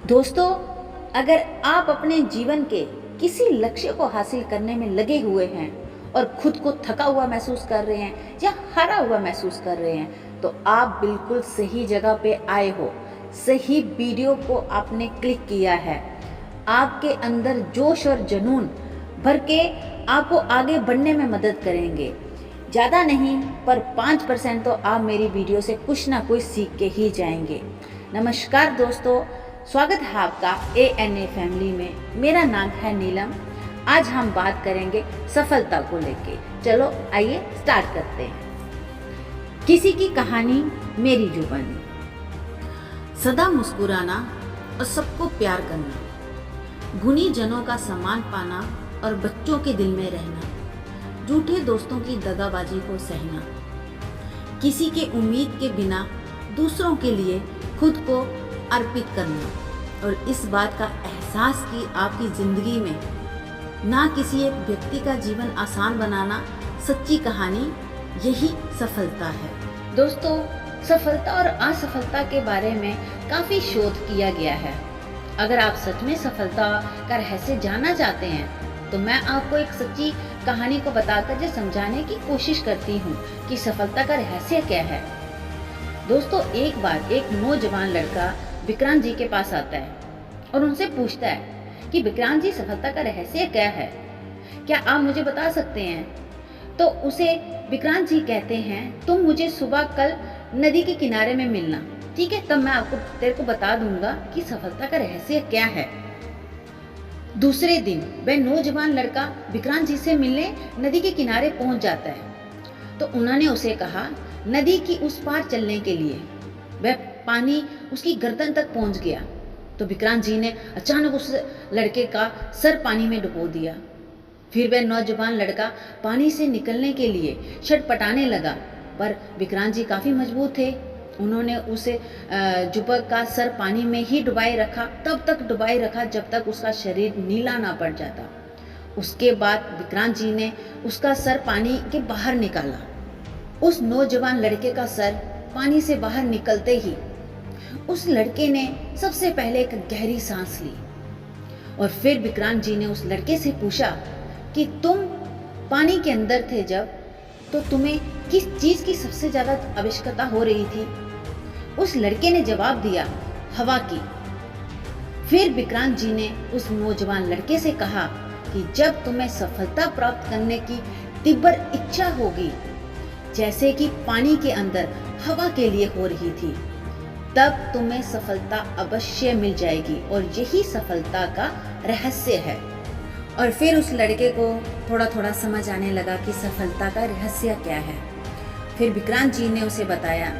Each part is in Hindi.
दोस्तों, अगर आप अपने जीवन के किसी लक्ष्य को हासिल करने में लगे हुए हैं और खुद को थका हुआ महसूस कर रहे हैं या हारा हुआ महसूस कर रहे हैं, तो आप बिल्कुल सही जगह पे आए हो। सही वीडियो को आपने क्लिक किया है। आपके अंदर जोश और जुनून भर के आपको आगे बढ़ने में मदद करेंगे। ज़्यादा नहीं पर 5% तो आप मेरी वीडियो से कुछ ना कुछ सीख के ही जाएंगे। नमस्कार दोस्तों, स्वागत है आपका ANA फैमिली में। मेरा नाम है नीलम। आज हम बात करेंगे सफलता को लेके। चलो आइए स्टार्ट करते हैं। किसी की कहानी मेरी जुबानी। सदा मुस्कुराना और सबको प्यार करना, गुणी जनों का सम्मान पाना और बच्चों के दिल में रहना, झूठे दोस्तों की दगाबाजी को सहना, किसी के उम्मीद के बिना दूसरों के लिए खुद को अर्पित करना और इस बात का एहसास कि आपकी जिंदगी में ना किसी एक व्यक्ति का जीवन आसान बनाना सच्ची कहानी, यही सफलता है। दोस्तों, सफलता और असफलता के बारे में काफ़ी शोध किया गया है। अगर आप सच में सफलता का रहस्य जानना चाहते हैं तो मैं आपको एक सच्ची कहानी को बताकर जो समझाने की कोशिश करती हूँ कि सफलता का रहस्य क्या है। दोस्तों, एक बार एक नौजवान लड़का विक्रांत जी के पास आता है और उनसे पूछता है कि विक्रांत जी, सफलता का रहस्य क्या है, क्या आप मुझे बता सकते हैं? तो उसे विक्रांत जी कहते हैं, तुम मुझे सुबह कल नदी के किनारे में मिलना, ठीक है? तब मैं तेरे को बता दूंगा कि सफलता का रहस्य क्या है। दूसरे दिन वह नौजवान लड़का विक्रांत जी से मिलने नदी के किनारे पहुंच जाता है। तो उन्होंने उसे कहा, नदी की उस पार चलने के लिए। वह पानी उसकी गर्दन तक पहुंच गया तो विक्रांत जी ने अचानक उस लड़के का सर पानी में डुबो दिया। फिर वह नौजवान लड़का पानी से निकलने के लिए छटपटाने लगा, पर विक्रांत जी काफ़ी मजबूत थे। उन्होंने उसे युवक का सर पानी में ही डुबाए रखा, तब तक डुबाए रखा जब तक उसका शरीर नीला ना पड़ जाता। उसके बाद विक्रांत जी ने उसका सर पानी के बाहर निकाला। उस नौजवान लड़के का सर पानी से बाहर निकलते ही उस लड़के ने सबसे पहले एक गहरी सांस ली और फिर विक्रांत जी ने उस लड़के से पूछा कि तुम पानी के अंदर थे जब, तो तुम्हें किस चीज़ की सबसे ज़्यादा आवश्यकता हो रही थी? उस लड़के ने जवाब दिया, हवा की। फिर विक्रांत जी ने उस नौजवान लड़के से कहा कि जब तुम्हें सफलता प्राप्त करने की तीव्र इच्छा होगी, जैसे कि पानी के अंदर हवा के लिए हो रही थी, तब तुम्हें सफलता अवश्य मिल जाएगी और यही सफलता का रहस्य है। और फिर उस लड़के को थोड़ा थोड़ा समझ आने लगा कि सफलता का रहस्य क्या है। फिर विक्रांत जी ने उसे बताया,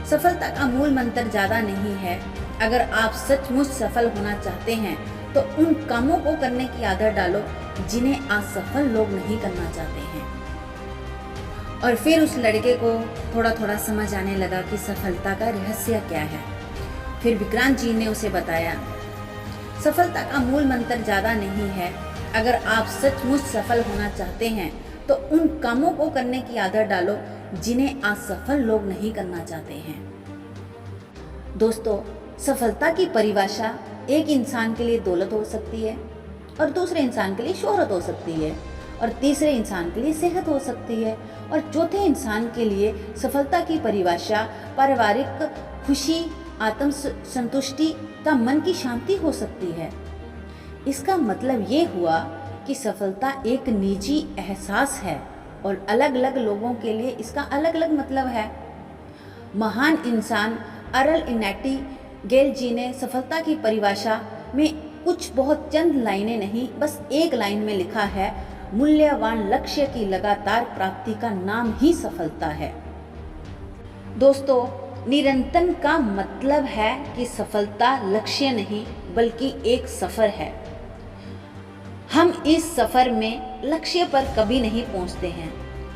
सफलता का मूल मंत्र ज़्यादा नहीं है। अगर आप सचमुच सफल होना चाहते हैं तो उन कामों को करने की आदत डालो जिन्हें असफल लोग नहीं करना चाहते हैं। और फिर उस लड़के को थोड़ा थोड़ा समझ आने लगा कि सफलता का रहस्य क्या है। फिर विक्रांत जी ने उसे बताया, सफलता का मूल मंत्र ज़्यादा नहीं है। अगर आप सचमुच सफल होना चाहते हैं तो उन कामों को करने की आदत डालो जिन्हें असफल लोग नहीं करना चाहते हैं। दोस्तों, सफलता की परिभाषा एक इंसान के लिए दौलत हो सकती है और दूसरे इंसान के लिए शोहरत हो सकती है और तीसरे इंसान के लिए सेहत हो सकती है और चौथे इंसान के लिए सफलता की परिभाषा पारिवारिक खुशी, आत्म संतुष्टि का मन की शांति हो सकती है। इसका मतलब ये हुआ कि सफलता एक निजी एहसास है और अलग अलग लोगों के लिए इसका अलग अलग मतलब है। महान इंसान अर्ल नाइटिंगेल जी ने सफलता की परिभाषा में कुछ बहुत चंद लाइनें नहीं, बस एक लाइन में लिखा है, मूल्यवान लक्ष्य की लगातार प्राप्ति का नाम ही सफलता है। दोस्तों, निरंतर का मतलब है कि सफलता लक्ष्य नहीं बल्कि एक सफर है। हम इस सफर में लक्ष्य पर कभी नहीं पहुंचते हैं,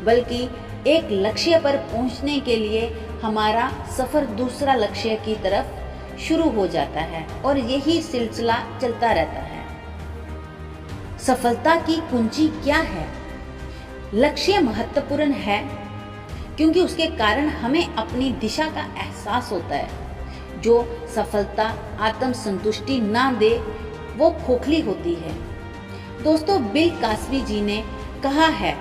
बल्कि एक लक्ष्य पर पहुंचने के लिए हमारा सफर दूसरा लक्ष्य की तरफ शुरू हो जाता है और यही सिलसिला चलता रहता है। सफलता की कुंजी क्या है? लक्ष्य महत्वपूर्ण है क्योंकि उसके कारण हमें अपनी दिशा का एहसास होता है। जो सफलता आत्म संतुष्टि ना दे वो खोखली होती है। दोस्तों, बिल कॉस्बी जी ने कहा है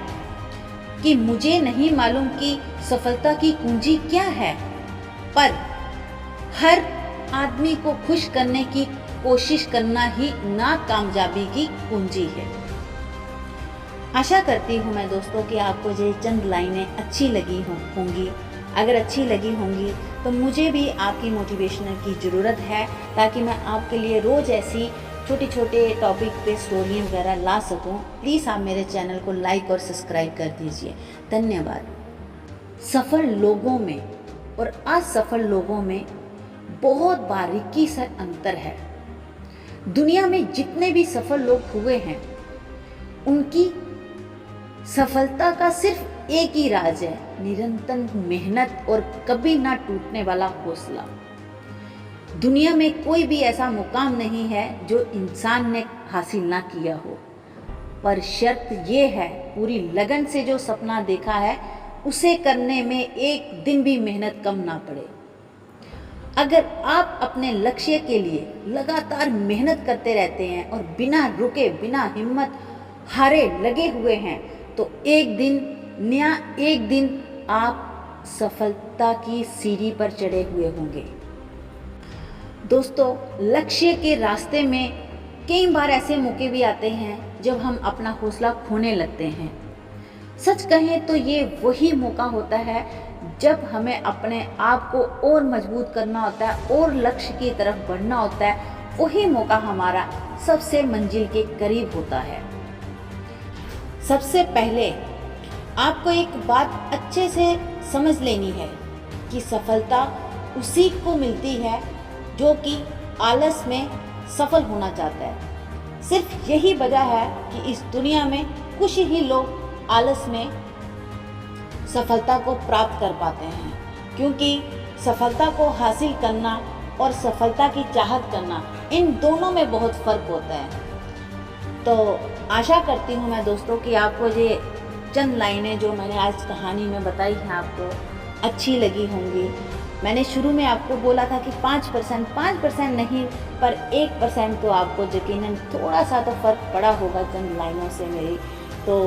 कि मुझे नहीं मालूम कि सफलता की कुंजी क्या है, पर हर आदमी को खुश करने की कोशिश करना ही नाकामयाबी की कुंजी है। आशा करती हूँ मैं दोस्तों कि आपको ये चंद लाइनें अच्छी लगी होंगी। अगर अच्छी लगी होंगी तो मुझे भी आपकी मोटिवेशन की ज़रूरत है, ताकि मैं आपके लिए रोज़ ऐसी छोटे छोटे टॉपिक पे स्टोरियाँ वगैरह ला सकूँ। प्लीज़ आप मेरे चैनल को लाइक और सब्सक्राइब कर दीजिए। धन्यवाद। सफल लोगों में और असफल लोगों में बहुत बारीकी से अंतर है। दुनिया में जितने भी सफल लोग हुए हैं, उनकी सफलता का सिर्फ एक ही राज है, निरंतर मेहनत और कभी ना टूटने वाला हौसला। दुनिया में कोई भी ऐसा मुकाम नहीं है जो इंसान ने हासिल ना किया हो, पर शर्त ये है, पूरी लगन से जो सपना देखा है उसे करने में एक दिन भी मेहनत कम ना पड़े। अगर आप अपने लक्ष्य के लिए लगातार मेहनत करते रहते हैं और बिना रुके बिना हिम्मत हारे लगे हुए हैं, तो एक दिन आप सफलता की सीढ़ी पर चढ़े हुए होंगे। दोस्तों, लक्ष्य के रास्ते में कई बार ऐसे मौके भी आते हैं जब हम अपना हौसला खोने लगते हैं। सच कहें तो ये वही मौका होता है जब हमें अपने आप को और मजबूत करना होता है और लक्ष्य की तरफ बढ़ना होता है। वही मौका हमारा सबसे मंजिल के करीब होता है। सबसे पहले आपको एक बात अच्छे से समझ लेनी है कि सफलता उसी को मिलती है जो कि आलस में सफल होना चाहता है। सिर्फ यही वजह है कि इस दुनिया में कुछ ही लोग आलस में सफलता को प्राप्त कर पाते हैं, क्योंकि सफलता को हासिल करना और सफलता की चाहत करना, इन दोनों में बहुत फ़र्क होता है। तो आशा करती हूँ मैं दोस्तों कि आपको ये चंद लाइनें जो मैंने आज कहानी में बताई हैं आपको अच्छी लगी होंगी। मैंने शुरू में आपको बोला था कि 5% नहीं, पर 1% तो आपको यकीनन थोड़ा सा तो फ़र्क पड़ा होगा चंद लाइनों से मेरी। तो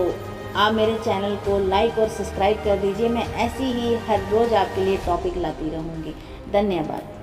आप मेरे चैनल को लाइक और सब्सक्राइब कर दीजिए। मैं ऐसी ही हर रोज़ आपके लिए टॉपिक लाती रहूँगी। धन्यवाद।